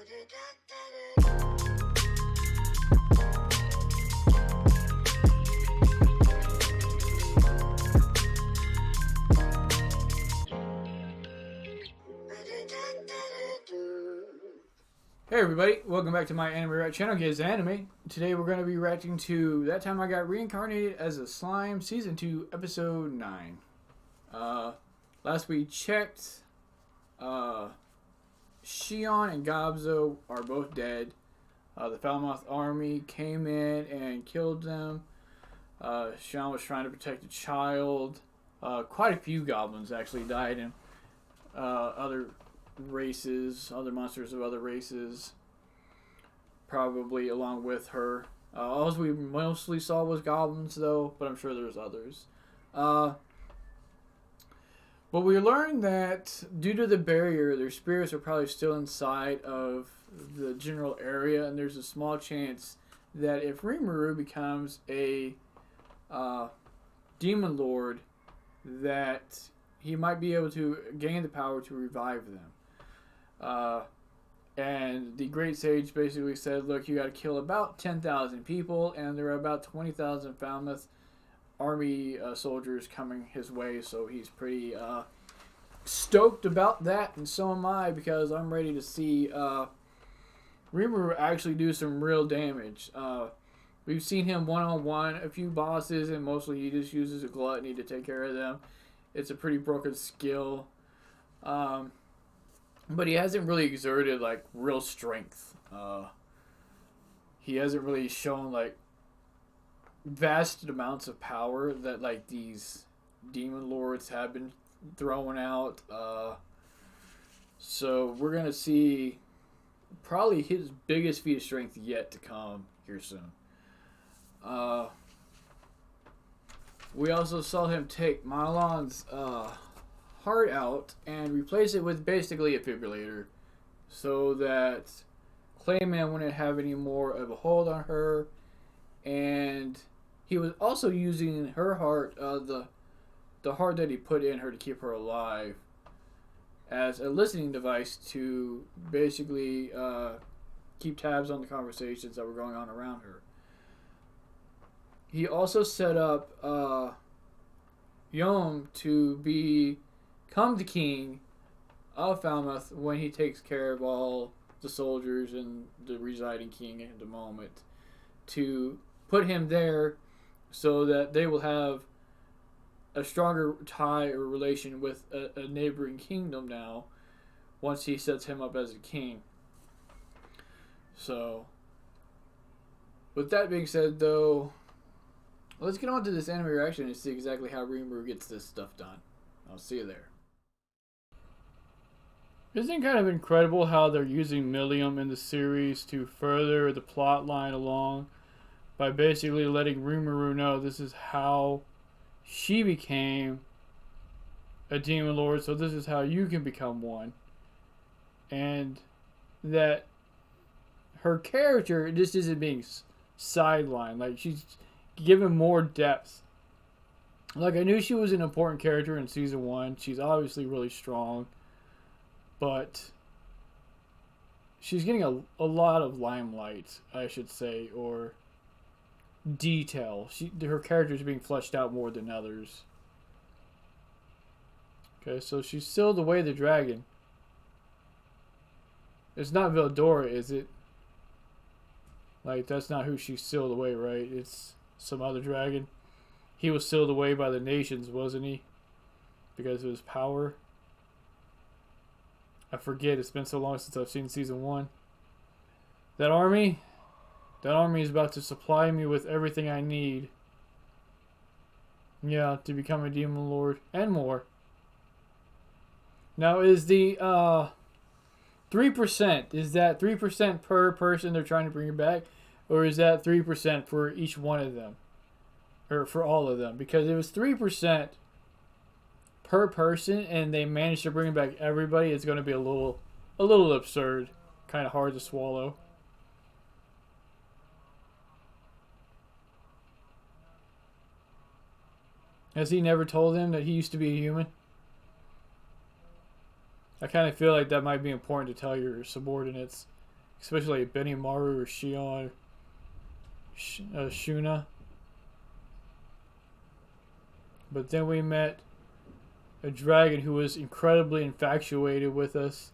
Hey everybody, welcome back to my anime react channel, Giz Anime. Today we're going to be reacting to That Time I Got Reincarnated as a Slime, Season 2, Episode 9. Last we checked, Shion and Gobzo are both dead. The Falmuth army came in and killed them. Shion was trying to protect a child. Quite a few goblins actually died, and other races, other monsters of other races, probably along with her. All we mostly saw was goblins, though, but I'm sure there's others. But we learned that due to the barrier, their spirits are probably still inside of the general area, and there's a small chance that if Rimiru becomes a demon lord, that he might be able to gain the power to revive them. And the Great Sage basically said, look, you got to kill about 10,000 people, and there are about 20,000 Falmuth army soldiers coming his way, so he's pretty stoked about that, and so am I, because I'm ready to see Rimiru actually do some real damage. We've seen him one-on-one a few bosses, and mostly he just uses a Gluttony to take care of them. It's a pretty broken skill. But he hasn't really exerted, like, real strength. He hasn't really shown, like, vast amounts of power that, like, these demon lords have been throwing out. So we're going to see probably his biggest feat of strength yet to come here soon. We also saw him take Mylon's heart out and replace it with basically a defibrillator, so that Clayman wouldn't have any more of a hold on her. And he was also using her heart, the heart that he put in her to keep her alive, as a listening device to basically keep tabs on the conversations that were going on around her. He also set up Yom to become the king of Falmuth when he takes care of all the soldiers and the residing king at the moment, to put him there so that they will have a stronger tie or relation with a neighboring kingdom now once he sets him up as a king. So with that being said, though, let's get on to this anime reaction and see exactly how Rimiru gets this stuff done. I'll see you there. Isn't it kind of incredible how they're using Millium in the series to further the plot line along by basically letting Rimiru know this is how she became a demon lord, so this is how you can become one. And that her character just isn't being sidelined. Like, she's given more depth. Like, I knew she was an important character in season 1. She's obviously really strong. But she's getting a lot of limelight, I should say, or detail. Her character is being fleshed out more than others. Okay, so she sealed away the dragon. It's not Veldora, is it? Like, that's not who she sealed away, right? It's some other dragon. He was sealed away by the nations, wasn't he? Because of his power. I forget, it's been so long since I've seen season 1. That army is about to supply me with everything I need. Yeah, to become a demon lord and more. Now, is the 3%, is that 3% per person they're trying to bring back? Or is that 3% for each one of them? Or for all of them? Because it was 3% per person, and they managed to bring back everybody. It's going to be a little absurd, kind of hard to swallow. Has he never told them that he used to be a human? I kind of feel like that might be important to tell your subordinates. especially like Benimaru or Shion, Shuna. But then we met a dragon who was incredibly infatuated with us,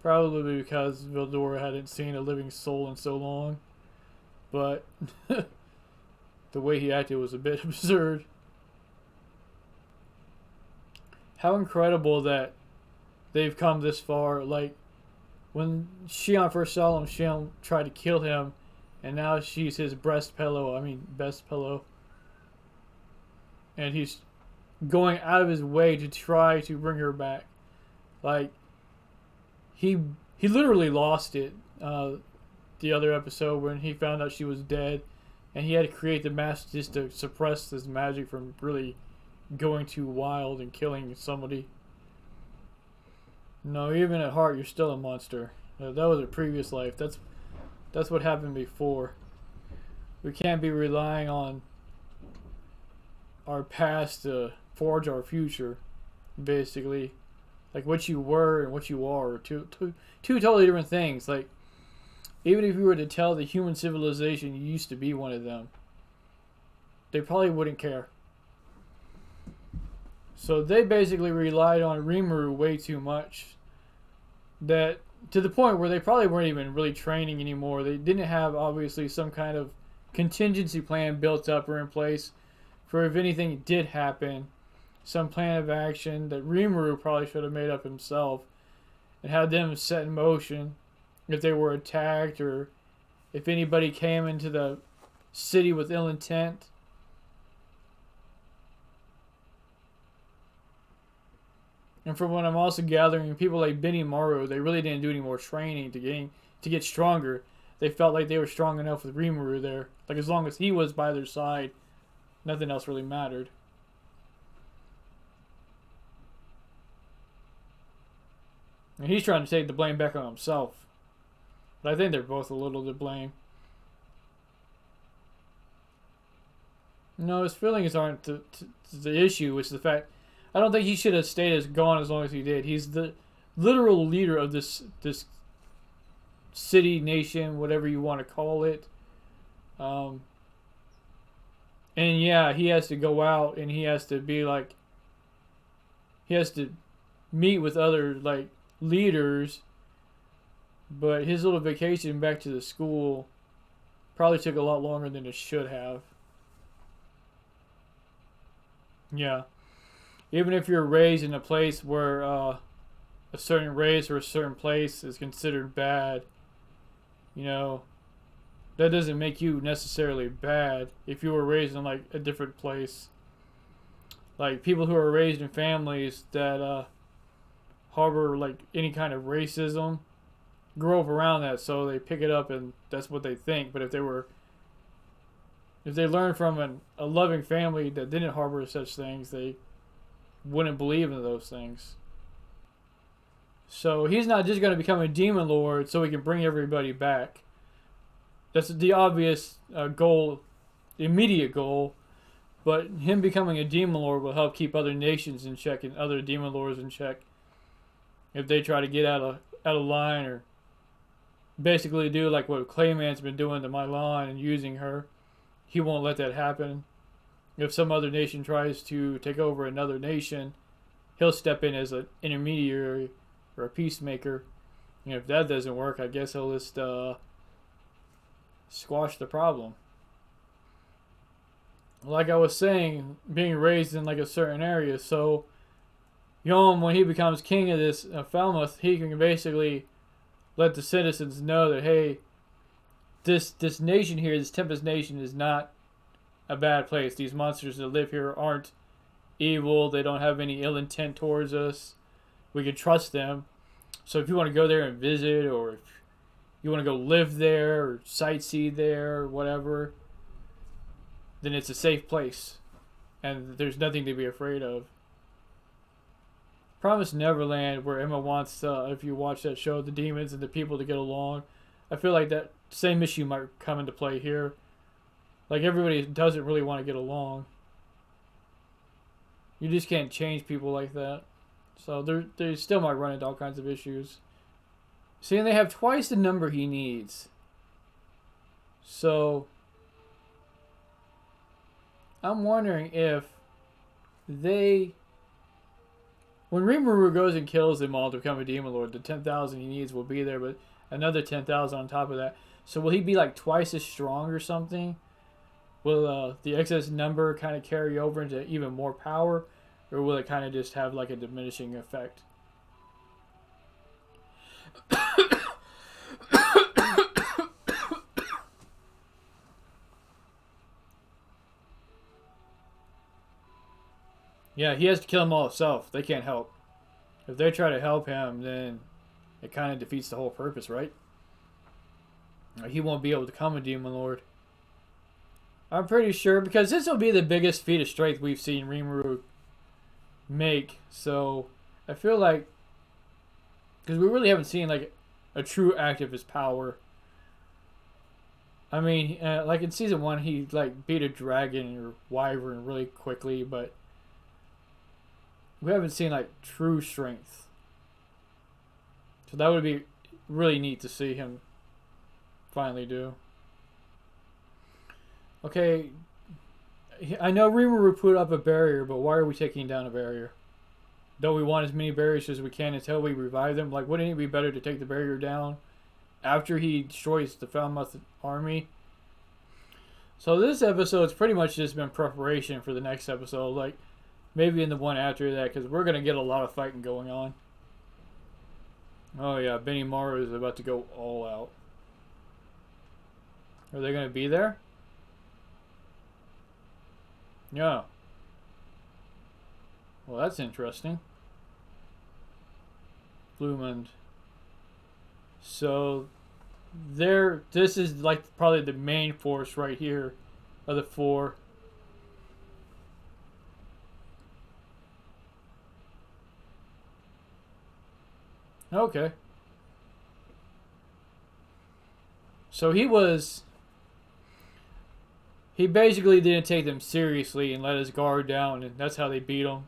probably because Vildor hadn't seen a living soul in so long. But the way he acted was a bit absurd. How incredible that they've come this far. Like, when Shion first saw him, Shion tried to kill him, and now she's his best pillow. And he's going out of his way to try to bring her back. Like, he literally lost it the other episode when he found out she was dead, and he had to create the mask just to suppress this magic from really going too wild and killing somebody. No, even at heart, you're still a monster. That was a previous life. That's what happened before. We can't be relying on our past to forge our future, basically. Like, what you were and what you are two totally different things. Like, even if you were to tell the human civilization you used to be one of them, they probably wouldn't care. So they basically relied on Rimiru way too much, that to the point where they probably weren't even really training anymore. They didn't have, obviously, some kind of contingency plan built up or in place for if anything did happen, some plan of action that Rimiru probably should have made up himself and had them set in motion if they were attacked or if anybody came into the city with ill intent. And from what I'm also gathering, people like Benimaru, they really didn't do any more training to get stronger. They felt like they were strong enough with Rimiru there. Like, as long as he was by their side, nothing else really mattered. And he's trying to take the blame back on himself. But I think they're both a little to blame. No, his feelings aren't the issue, which is the fact I don't think he should have stayed as gone as long as he did. He's the literal leader of this city, nation, whatever you want to call it. And yeah, he has to go out and he has to be like, he has to meet with other like leaders. But his little vacation back to the school probably took a lot longer than it should have. Yeah. Even if you're raised in a place where a certain race or a certain place is considered bad, you know, that doesn't make you necessarily bad if you were raised in like a different place. Like, people who are raised in families that harbor like any kind of racism grow up around that, so they pick it up and that's what they think. But if they learned from a loving family that didn't harbor such things, they wouldn't believe in those things. So he's not just going to become a demon lord so he can bring everybody back. That's the obvious goal, the immediate goal. But him becoming a demon lord will help keep other nations in check and other demon lords in check if they try to get out of line, or basically do like what Clayman's been doing to Milan and using her. He won't let that happen. If some other nation tries to take over another nation, he'll step in as an intermediary or a peacemaker. And if that doesn't work, I guess he'll just squash the problem. Like I was saying, being raised in like a certain area, so Yom, when he becomes king of this Falmuth, he can basically let the citizens know that, hey, this nation here, this Tempest nation, is not a bad place. These monsters that live here aren't evil. They don't have any ill intent towards us. We can trust them. So if you want to go there and visit, or if you want to go live there or sightsee there or whatever, then it's a safe place. And there's nothing to be afraid of. Promised Neverland, where Emma wants, if you watch that show, the demons and the people to get along. I feel like that same issue might come into play here. Like, everybody doesn't really want to get along. You just can't change people like that. So they still might run into all kinds of issues. See, and they have twice the number he needs. So, I'm wondering if they... When Rimiru goes and kills them all to become a Demon Lord, the 10,000 he needs will be there, but another 10,000 on top of that. So will he be like twice as strong or something? Will the excess number kind of carry over into even more power? Or will it kind of just have like a diminishing effect? Yeah, he has to kill them all himself. They can't help. If they try to help him, then it kind of defeats the whole purpose, right? He won't be able to become a Demon Lord. I'm pretty sure, because this will be the biggest feat of strength we've seen Rimuru make. So, I feel like, because we really haven't seen like a true act of his power. I mean, like in season 1, he like beat a dragon or wyvern really quickly, but we haven't seen like true strength. So that would be really neat to see him finally do. Okay, I know Rimiru put up a barrier, but why are we taking down a barrier? Don't we want as many barriers as we can until we revive them? Like, wouldn't it be better to take the barrier down after he destroys the Falmuth army? So this episode's pretty much just been preparation for the next episode. Like, maybe in the one after that, because we're going to get a lot of fighting going on. Oh yeah, Benimaru is about to go all out. Are they going to be there? Yeah. Well, that's interesting. Blumund. So, this is like probably the main force right here of the 4. Okay. So he basically didn't take them seriously and let his guard down, and that's how they beat him.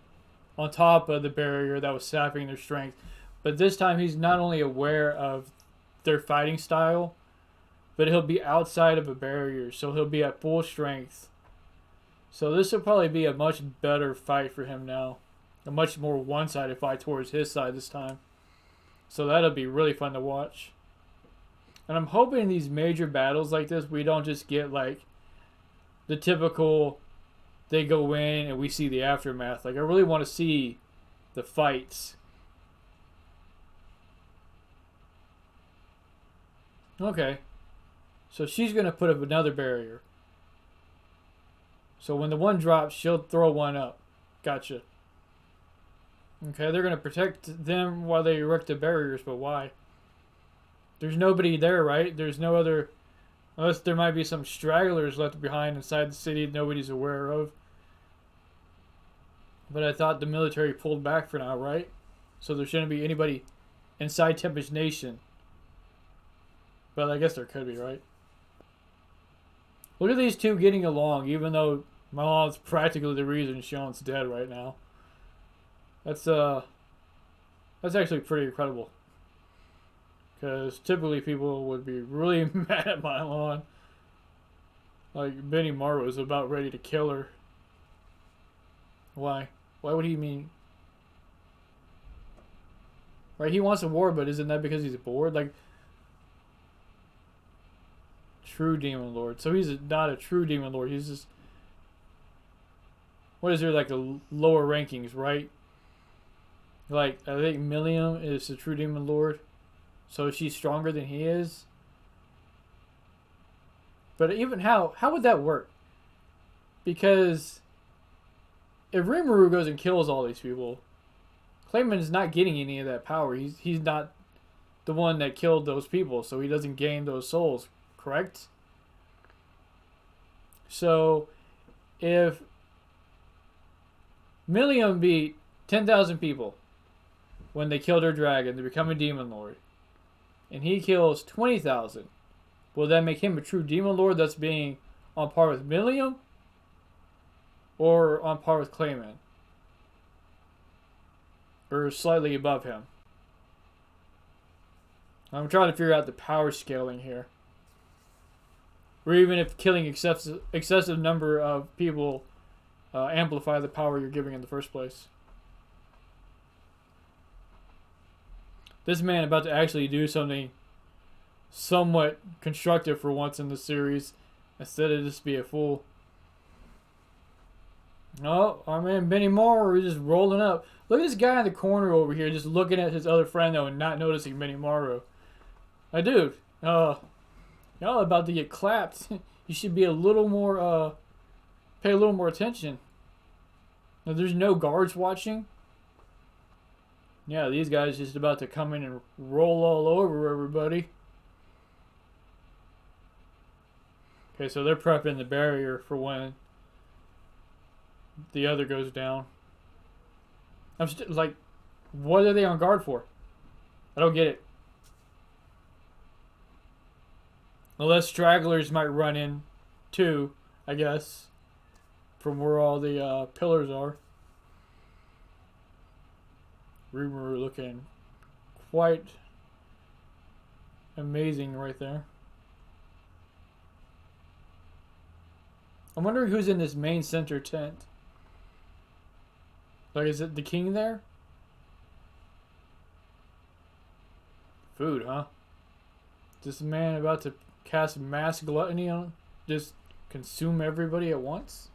On top of the barrier that was sapping their strength. But this time he's not only aware of their fighting style, but he'll be outside of a barrier, so he'll be at full strength. So this will probably be a much better fight for him now. A much more one-sided fight towards his side this time. So that'll be really fun to watch. And I'm hoping these major battles like this, we don't just get like the typical, they go in and we see the aftermath. Like, I really want to see the fights. Okay. So she's going to put up another barrier. So when the one drops, she'll throw one up. Gotcha. Okay, they're going to protect them while they erect the barriers, but why? There's nobody there, right? There's no other... Unless there might be some stragglers left behind inside the city nobody's aware of. But I thought the military pulled back for now, right? So there shouldn't be anybody inside Tempest Nation. But I guess there could be, right? Look at these two getting along, even though Milan's practically the reason Shion's dead right now. That's actually pretty incredible. Because typically people would be really mad at Milan. Like, Benimaru was about ready to kill her. Why? Why would he mean... Right, he wants a war, but isn't that because he's bored? Like, true Demon Lord. So he's not a true Demon Lord. He's just... What is there, like, the lower rankings, right? Like, I think Millium is the true Demon Lord. So she's stronger than he is. But even how would that work? Because if Rimuru goes and kills all these people, Clayman is not getting any of that power. He's not the one that killed those people, so he doesn't gain those souls, correct? So if Millium beat 10,000 people when they killed her dragon to become a Demon Lord, and he kills 20,000, will that make him a true Demon Lord that's being on par with Millium? Or on par with Clayman? Or slightly above him? I'm trying to figure out the power scaling here. Or even if killing excessive number of people amplify the power you're giving in the first place. This man about to actually do something somewhat constructive for once in the series, instead of just be a fool. Oh, our man Benny Maru is just rolling up. Look at this guy in the corner over here just looking at his other friend though and not noticing Benny Maru. Dude, y'all about to get clapped. You should be a little more, pay a little more attention. Now, there's no guards watching. Yeah, these guys just about to come in and roll all over everybody. Okay, so they're prepping the barrier for when the other goes down. I'm like, what are they on guard for? I don't get it. Unless stragglers might run in too, I guess, from where all the pillars are. Rimiru looking quite amazing right there. I'm wondering who's in this main center tent. Like, is it the king there? Food, huh? This man about to cast mass gluttony on, just consume everybody at once?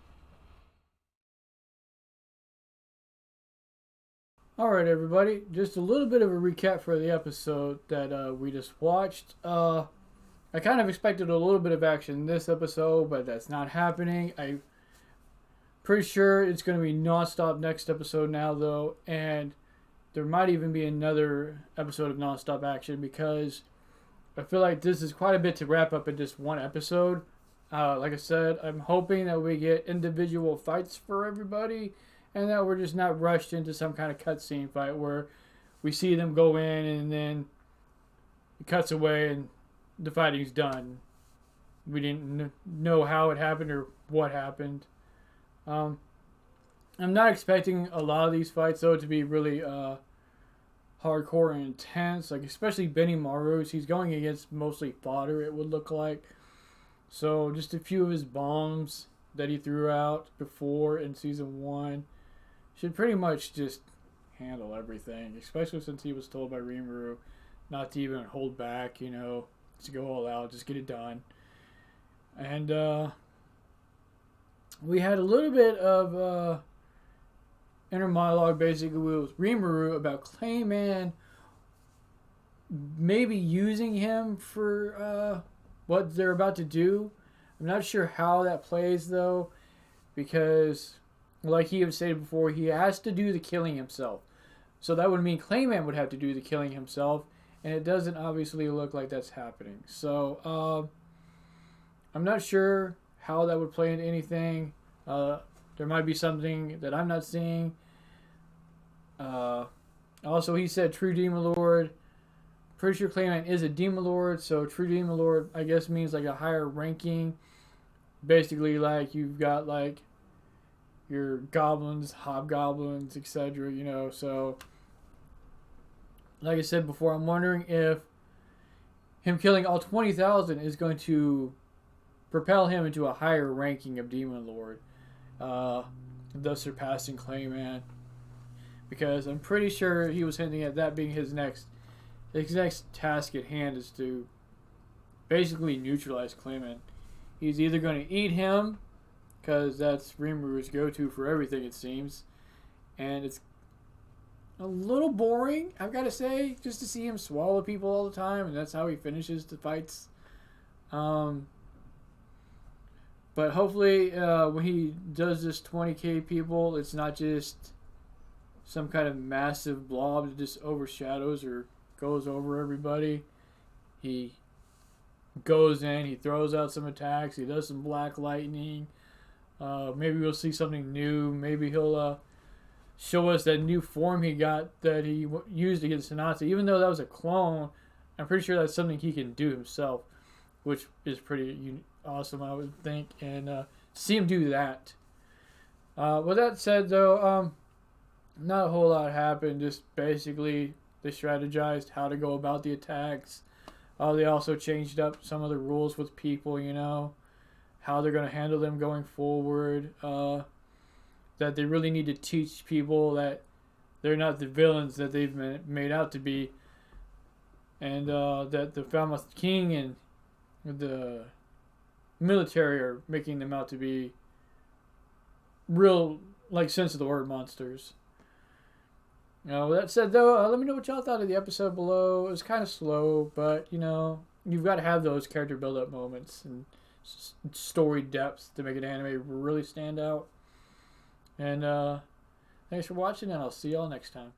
Alright everybody, just a little bit of a recap for the episode that we just watched. I kind of expected a little bit of action in this episode, but that's not happening. I'm pretty sure it's going to be non-stop next episode now though, and there might even be another episode of non-stop action because I feel like this is quite a bit to wrap up in just one episode. Like I said, I'm hoping that we get individual fights for everybody and that we're just not rushed into some kind of cutscene fight where we see them go in and then it cuts away and the fighting's done. We didn't know how it happened or what happened. I'm not expecting a lot of these fights though to be really hardcore and intense, like especially Benny Maru's. He's going against mostly fodder, it would look like. So just a few of his bombs that he threw out before in season 1 should pretty much just handle everything, especially since he was told by Rimiru not to even hold back, you know, to go all out, just get it done. And we had a little bit of inner monologue basically with Rimiru about Clayman maybe using him for what they're about to do. I'm not sure how that plays though, because like he had stated before, he has to do the killing himself. So that would mean Clayman would have to do the killing himself, and it doesn't obviously look like that's happening. So I'm not sure how that would play into anything. There might be something that I'm not seeing. Also, he said True Demon Lord. Pretty sure Clayman is a Demon Lord, so True Demon Lord, I guess, means like a higher ranking. Basically, like you've got like your goblins, hobgoblins, etc. You know, so like I said before, I'm wondering if him killing all 20,000 is going to propel him into a higher ranking of Demon Lord, thus surpassing Clayman. Because I'm pretty sure he was hinting at that being his next task at hand is to basically neutralize Clayman. He's either going to eat him, because that's Rimiru's go-to for everything it seems, and it's a little boring, I've got to say, just to see him swallow people all the time, and that's how he finishes the fights. But hopefully when he does this 20k people, it's not just some kind of massive blob that just overshadows or goes over everybody. He goes in, he throws out some attacks, he does some black lightning. Maybe we'll see something new. Maybe he'll show us that new form he got that he used against Sonata. Even though that was a clone, I'm pretty sure that's something he can do himself, which is pretty awesome, I would think. And see him do that. With that said, though, not a whole lot happened. Just basically they strategized how to go about the attacks. They also changed up some of the rules with people, how they're going to handle them going forward. That they really need to teach people that they're not the villains that they've made out to be. And that the Falmuth King and the military are making them out to be real, like, sense of the word monsters. That said, though, let me know what y'all thought of the episode below. It was kind of slow, but, you've got to have those character build-up moments and story depth to make an anime really stand out. And thanks for watching, and I'll see y'all next time.